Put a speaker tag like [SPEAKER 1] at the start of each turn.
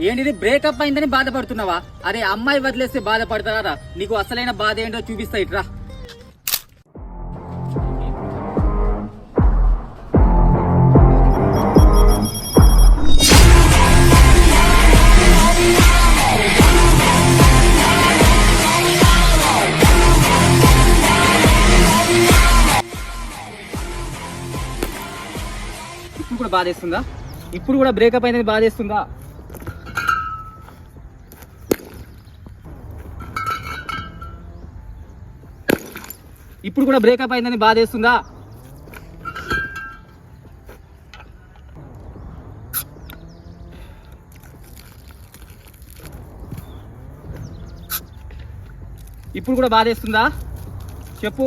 [SPEAKER 1] ఏంటిది బ్రేకప్ అయిందని బాధపడుతున్నావా? అరే అమ్మాయి వదిలేస్తే బాధపడతారా? నీకు అసలైన బాధ ఏంటో చూపిస్తా ఇట్రా. ఇప్పుడు కూడా బాధేస్తుందా? ఇప్పుడు కూడా బ్రేకప్ అయిందని బాధేస్తుందా? ఇప్పుడు కూడా బ్రేకప్ అయిందని బాధేస్తుందా? ఇప్పుడు కూడా బాధేస్తుందా? చెప్పు.